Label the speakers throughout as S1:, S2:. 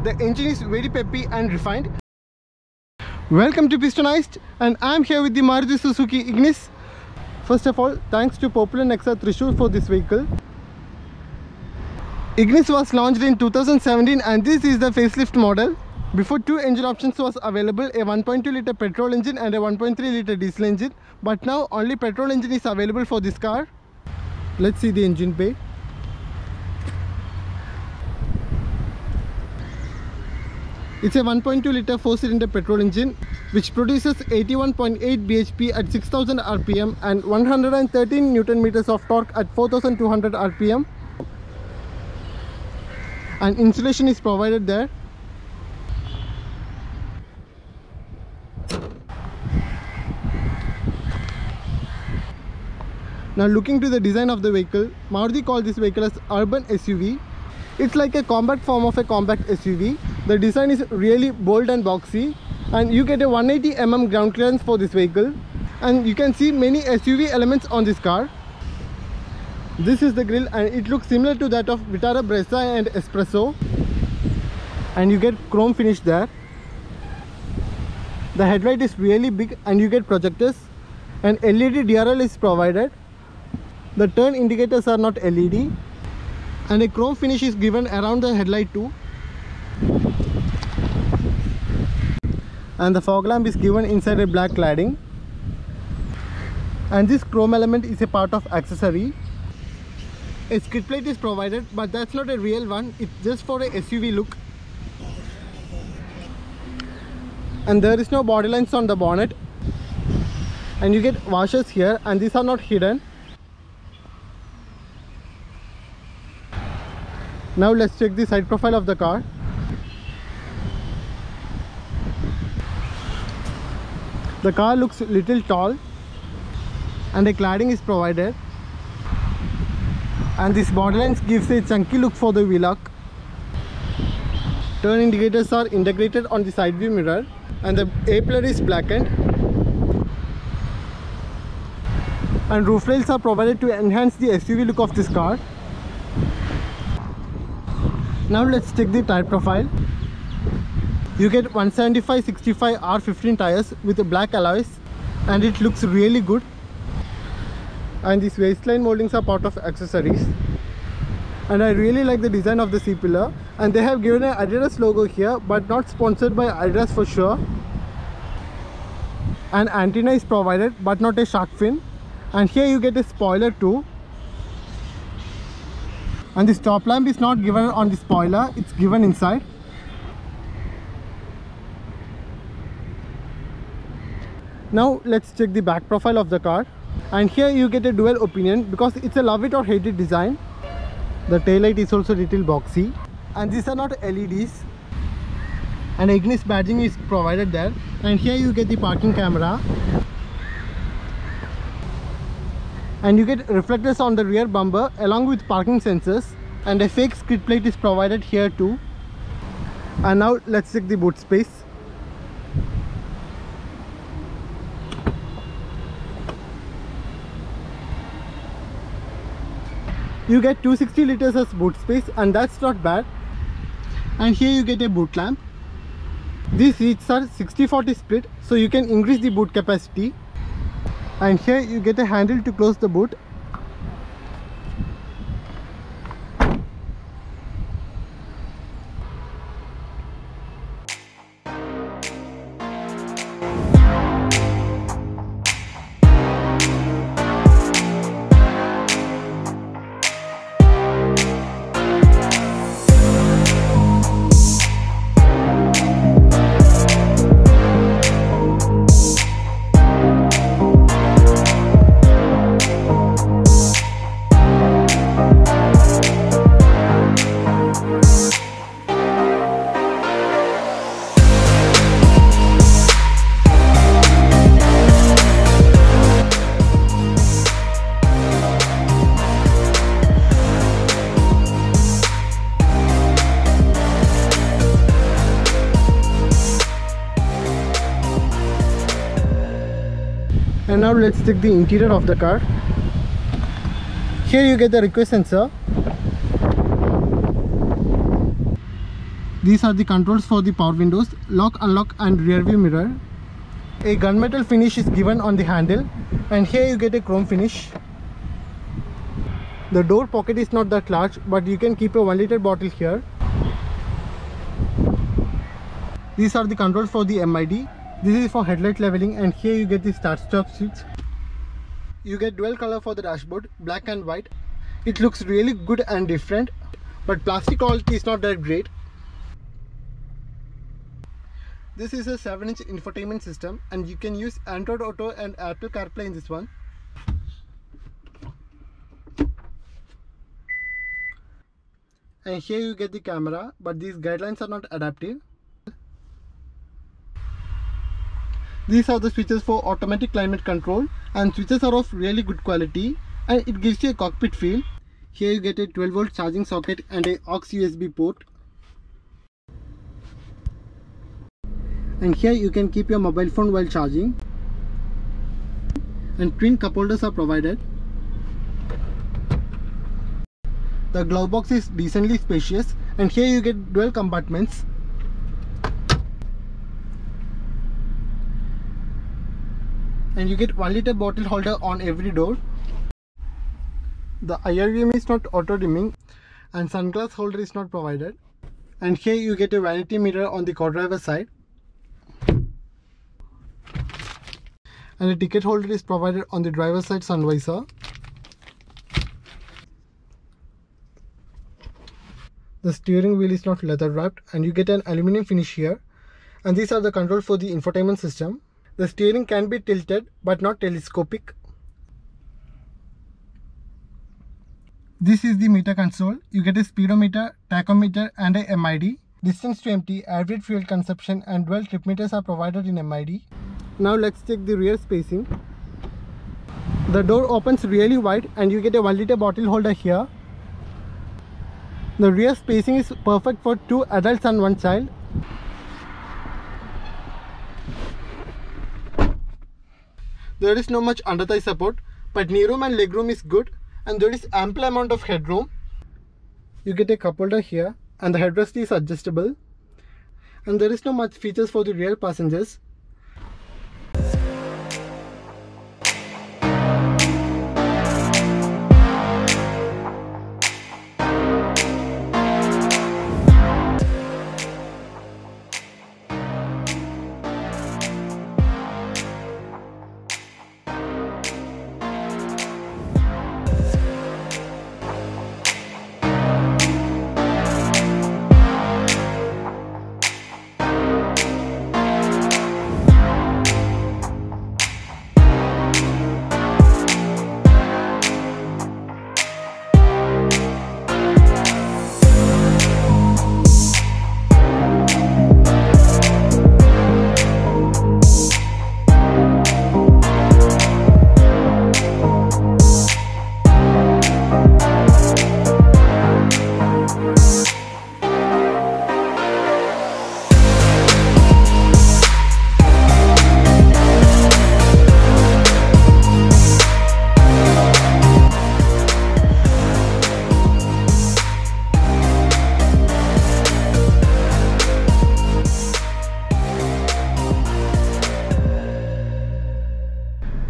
S1: The engine is very peppy and refined. Welcome to Pistonized, and I am here with the Maruti Suzuki Ignis. First of all, thanks to Popular Nexa Thrissur for this vehicle. Ignis was launched in 2017 and this is the facelift model. Before, two engine options was available, a 1.2 litre petrol engine and a 1.3 litre diesel engine. But now only petrol engine is available for this car. Let's see the engine bay. It's a 1.2 litre 4-cylinder petrol engine which produces 81.8 bhp at 6000 rpm and 113 Newton meters of torque at 4200 rpm. And insulation is provided there. Now looking to the design of the vehicle, Maruti called this vehicle as urban SUV. It's like a compact form of a compact SUV. The design is really bold and boxy, and you get a 180 mm ground clearance for this vehicle, and you can see many SUV elements on this car. This is the grille and it looks similar to that of Vitara Brezza and Espresso, and you get chrome finish there. The headlight is really big and you get projectors, and LED DRL is provided. The turn indicators are not LED, and a chrome finish is given around the headlight too. And the fog lamp is given inside a black cladding. And this chrome element is a part of accessory. A skid plate is provided, but that's not a real one, it's just for a SUV look. And there is no body lines on the bonnet. And you get washers here, and these are not hidden. Now let's check the side profile of the car. The car looks a little tall and a cladding is provided. And this body lines gives a chunky look for the wheel arch. Turn indicators are integrated on the side view mirror, and the A-pillar is blackened. And roof rails are provided to enhance the SUV look of this car. Now let's check the tire profile. You get 175/65 R15 tires with black alloys, and it looks really good. And these waistline moldings are part of accessories. And I really like the design of the C-pillar, and they have given an Adidas logo here, but not sponsored by Adidas for sure. An antenna is provided, but not a shark fin. And here you get a spoiler too. And the stop lamp is not given on the spoiler, it's given inside. Now let's check the back profile of the car. And here you get a dual opinion because it's a love it or hate it design. The taillight is also a little boxy, and these are not LEDs. And Ignis badging is provided there. And here you get the parking camera. And you get reflectors on the rear bumper along with parking sensors, and a fake skid plate is provided here too. And now let's check the boot space. You get 260 liters as boot space, and that's not bad. And here you get a boot lamp. These seats are 60/40 split, so you can increase the boot capacity. And here you get a handle to close the boot. And now let's check the interior of the car. Here you get the request sensor. These are the controls for the power windows, lock, unlock and rear view mirror. A gunmetal finish is given on the handle, and here you get a chrome finish. The door pocket is not that large, but you can keep a 1 liter bottle here. These are the controls for the MID. This is for headlight leveling, and here you get the start stop switch. You get dual color for the dashboard, black and white. It looks really good and different, but plastic quality is not that great. This is a 7-inch infotainment system, and you can use Android Auto and Apple CarPlay in this one. And here you get the camera, but these guidelines are not adaptive. These are the switches for automatic climate control, and switches are of really good quality, and it gives you a cockpit feel. Here you get a 12-volt charging socket and a aux USB port. And here you can keep your mobile phone while charging. And twin cup holders are provided. The glove box is decently spacious, and here you get dual compartments. And you get 1 liter bottle holder on every door. The IRVM is not auto dimming, and sunglass holder is not provided. And here you get a vanity mirror on the co-driver side. And a ticket holder is provided on the driver's side sun visor. The steering wheel is not leather wrapped, and you get an aluminum finish here. And these are the controls for the infotainment system. The steering can be tilted but not telescopic. This is the meter console. You get a speedometer, tachometer and a MID. Distance to empty, average fuel consumption and dual trip meters are provided in MID. Now let's check the rear spacing. The door opens really wide, and you get a 1 liter bottle holder here. The rear spacing is perfect for 2 adults and 1 child. There is no much under thigh support, but knee room and leg room is good, and there is ample amount of headroom. You get a cup holder here, and the headrest is adjustable. And there is no much features for the rear passengers.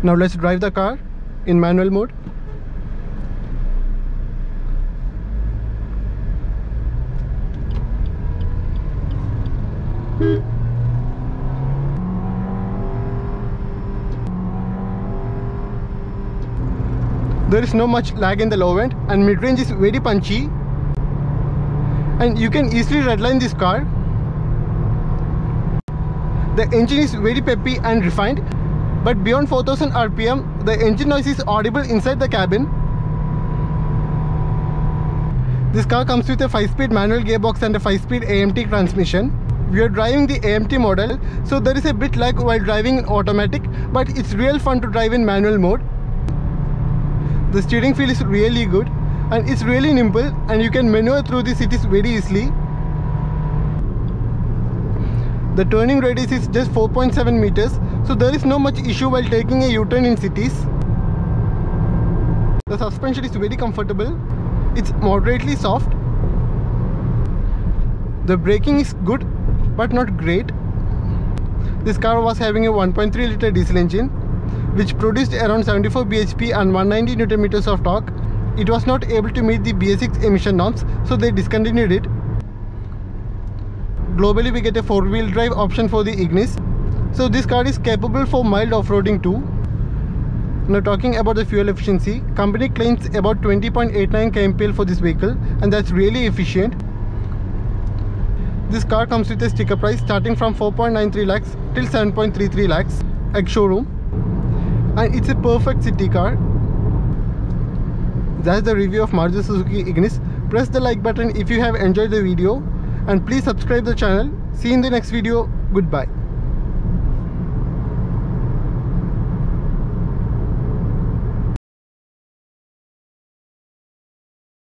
S1: Now let's drive the car in manual mode. There is no much lag in the low end, and mid-range is very punchy, and you can easily redline this car. The engine is very peppy and refined, but beyond 4000 RPM, the engine noise is audible inside the cabin. This car comes with a 5-speed manual gearbox and a 5-speed AMT transmission. We are driving the AMT model, so there is a bit lag while driving in automatic, but it's real fun to drive in manual mode. The steering feel is really good, and it's really nimble, and you can maneuver through the cities very easily. The turning radius is just 4.7 meters, so there is no much issue while taking a U-turn in cities. The suspension is very comfortable. It's moderately soft. The braking is good but not great. This car was having a 1.3 liter diesel engine which produced around 74 bhp and 190 Nm of torque. It was not able to meet the BS6 emission norms, so they discontinued it. Globally we get a 4-wheel drive option for the Ignis. So this car is capable for mild off-roading too. Now talking about the fuel efficiency, company claims about 20.89 kmpl for this vehicle, and that's really efficient. This car comes with a sticker price starting from 4.93 lakhs till 7.33 lakhs at showroom, and it's a perfect city car. That's the review of Maruti Suzuki Ignis. Press the like button if you have enjoyed the video, and please subscribe the channel. See you in the next video. Goodbye.